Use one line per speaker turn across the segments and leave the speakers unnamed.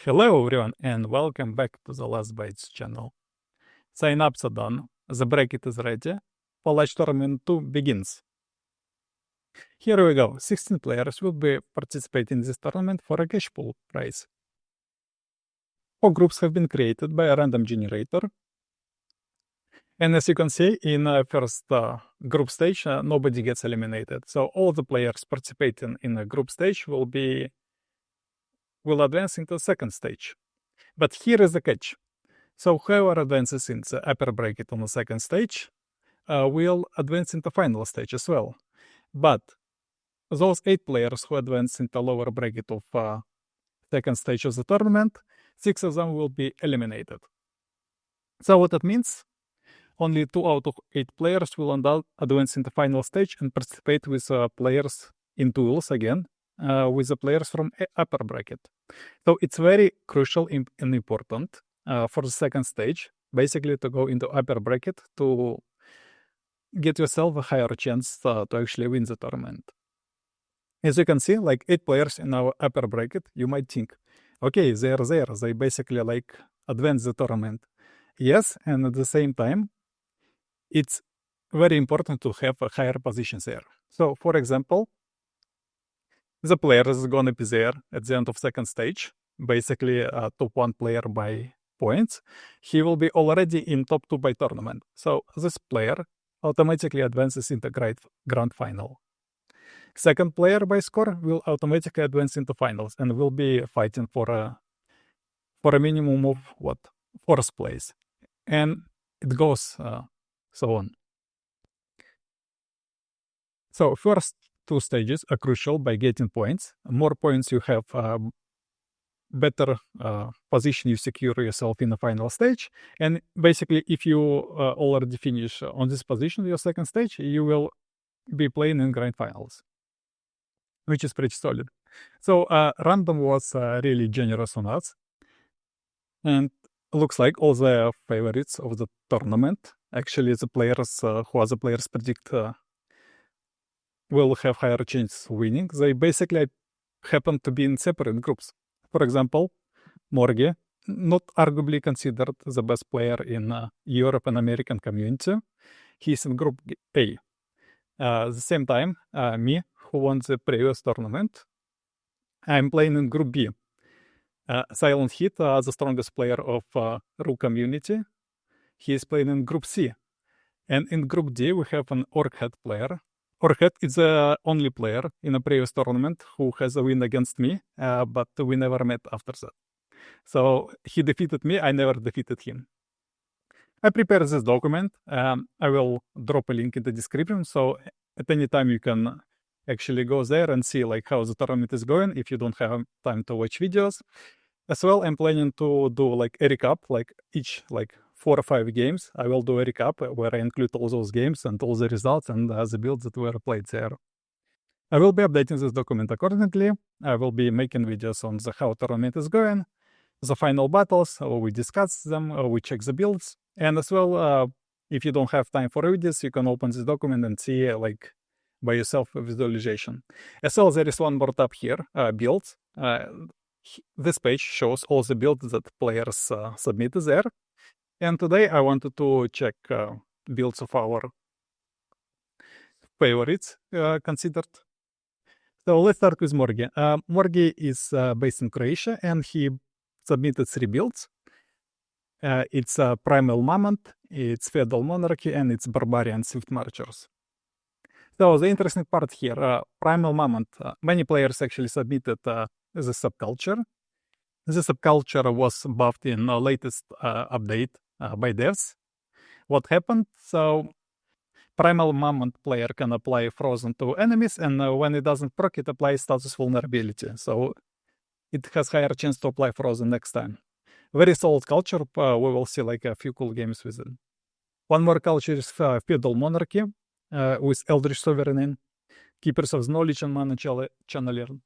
Hello everyone and welcome back to the Last Bytes channel. Sign-ups are done, the bracket is ready, Palach Tournament 2 begins. Here we go, 16 players will be participating in this tournament for a cash pool prize. 4 groups have been created by a random generator. And as you can see, in the first group stage, nobody gets eliminated. So all the players participating in a group stage will advance into the second stage. But here is the catch. So whoever advances in the upper bracket on the second stage will advance into final stage as well. But those 8 players who advance into lower bracket of second stage of the tournament, 6 of them will be eliminated. So what that means? Only 2 out of 8 players will advance into final stage and participate with players in duels again, with the players from upper bracket. So it's very crucial and important for the second stage, basically to go into upper bracket to get yourself a higher chance to actually win the tournament. As you can see, like 8 players in our upper bracket, you might think, okay, they are there, they basically like advance the tournament. Yes, and at the same time, it's very important to have a higher position there. So, for example, the player is going to be there at the end of second stage, basically top 1 player by points. He will be already in top 2 by tournament. So this player automatically advances into grand final. Second player by score will automatically advance into finals and will be fighting for a minimum of 4th place. And it goes so on. So first 2 stages are crucial by getting points. More points you have, better position you secure yourself in the final stage. And basically, if you already finish on this position, your second stage, you will be playing in grand finals, which is pretty solid. So random was really generous on us. And looks like all the favorites of the tournament, actually the players who other players predict will have higher chance of winning. They basically happen to be in separate groups. For example, Morgi, not arguably considered the best player in Europe and American community. He's in Group A. At the same time, me, who won the previous tournament, I'm playing in Group B. Silent Hit, the strongest player of Rule community, he is playing in Group C. And in Group D, we have an Orhead player. Orhead is the only player in a previous tournament who has a win against me, but we never met after that. So he defeated me, I never defeated him. I prepared this document. I will drop a link in the description, so at any time you can actually go there and see like how the tournament is going if you don't have time to watch videos. As well, I'm planning to do like a recap, like each 4 or 5 games. I will do a recap where I include all those games and all the results and the builds that were played there. I will be updating this document accordingly. I will be making videos on how tournament is going, the final battles, we discuss them, we check the builds. And as well, if you don't have time for videos, you can open this document and see like by yourself a visualization. As well, there is one more tab here, builds. This page shows all the builds that players submitted there. And today I wanted to check builds of our favorites considered. So let's start with Morgi. Morgi is based in Croatia and he submitted 3 builds. It's Primal Mammoth, it's Feudal Monarchy, and it's Barbarian Swift Marchers. So the interesting part here, Primal Mammoth, many players actually submitted the subculture. The subculture was buffed in the latest update by devs. What happened? So Primal Mammoth player can apply Frozen to enemies, and when it doesn't proc, it applies status vulnerability. So it has higher chance to apply Frozen next time. Very solid culture. We will see like a few cool games with it. One more culture is Feudal Monarchy with Eldritch Sovereign, Keepers of Knowledge and Mana Channeler.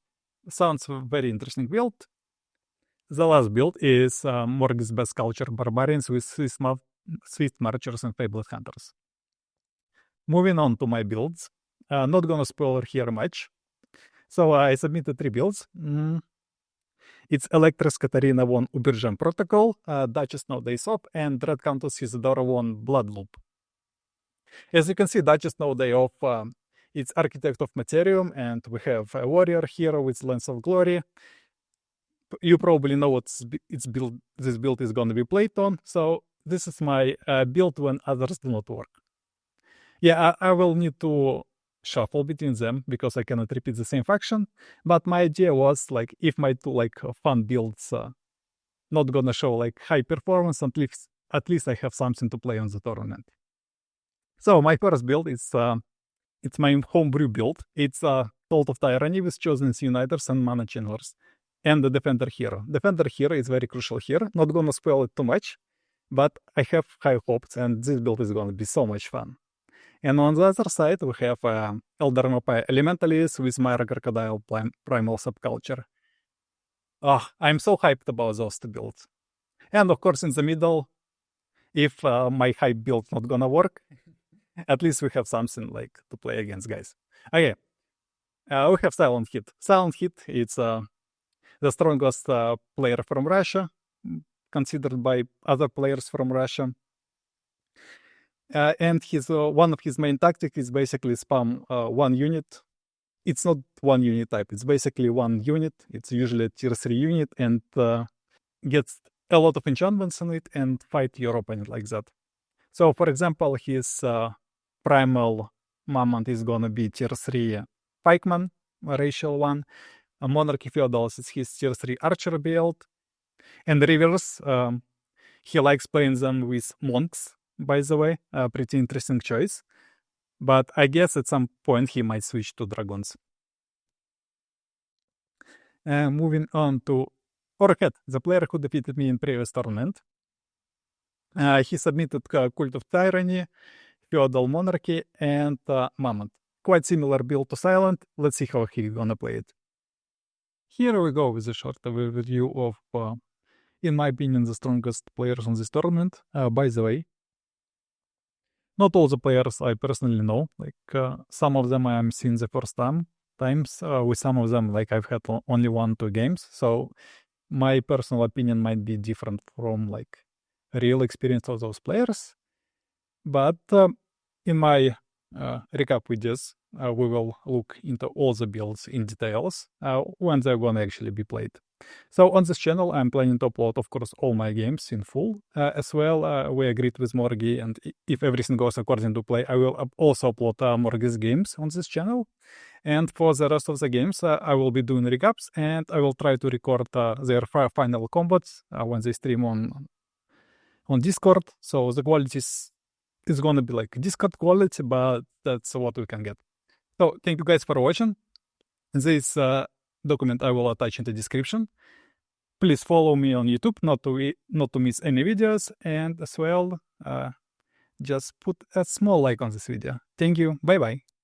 Sounds very interesting build. The last build is Morgi's best culture, Barbarians with Swift Marchers and Fabled Hunters. Moving on to my builds. Not gonna spoil here much. So I submitted 3 builds. It's Electress Katarina won Ubergem Protocol, Duchess node Aesop, and Red Countess Isadora won Bloodloop. As you can see, Duchess node of it's Architect of Materium, and we have a warrior hero with Lens of Glory. You probably know what this build is going to be played on, so this is my build when others do not work. Yeah, I will need to shuffle between them because I cannot repeat the same faction, but my idea was like if my two like fun builds not gonna show like high performance, at least I have something to play on the tournament. So my first build is it's my homebrew build. It's Cult of Tyranny with Chosen Uniters and Mana Channelers, and the Defender Hero. Defender Hero is very crucial here. Not gonna spoil it too much, but I have high hopes, and this build is gonna be so much fun. And on the other side, we have Elder Mapai Elementalist with Myra Crocodile Primal Subculture. Oh, I'm so hyped about those two builds. And of course, in the middle, if my hype build's not gonna work, at least we have something like to play against, guys. Okay, we have Silent Hit. Silent Hit, it's the strongest player from Russia, considered by other players from Russia. And his one of his main tactics is basically spam one unit. It's not one unit type, it's basically one unit. It's usually a tier 3 unit, and gets a lot of enchantments on it and fight your opponent like that. So for example, his primal Mammoth is gonna be tier 3 Pikeman, racial one. Monarchy Feudals is his tier 3 Archer build. And Rivers, he likes playing them with monks, by the way. Pretty interesting choice. But I guess at some point he might switch to dragons. Moving on to Orhead, the player who defeated me in previous tournament. He submitted Cult of Tyranny, Feudal Monarchy, and Mammoth. Quite similar build to Silent. Let's see how he's gonna play it. Here we go with a short overview of, in my opinion, the strongest players on this tournament. By the way, not all the players I personally know. Like some of them I'm seeing the first times. With some of them, like I've had only 1-2 games. So my personal opinion might be different from like real experience of those players. But in my recap videos, we will look into all the builds in details when they're gonna actually be played. So on this channel, I'm planning to upload, of course, all my games in full. As well, we agreed with Morgi, and if everything goes according to play, I will also upload Morgi's games on this channel. And for the rest of the games, I will be doing recaps, and I will try to record their final combats when they stream on Discord. So the quality is gonna be like Discord quality, but that's what we can get. So thank you guys for watching. This document I will attach in the description. Please follow me on YouTube not to miss any videos, and as well just put a small like on this video. Thank you. Bye bye.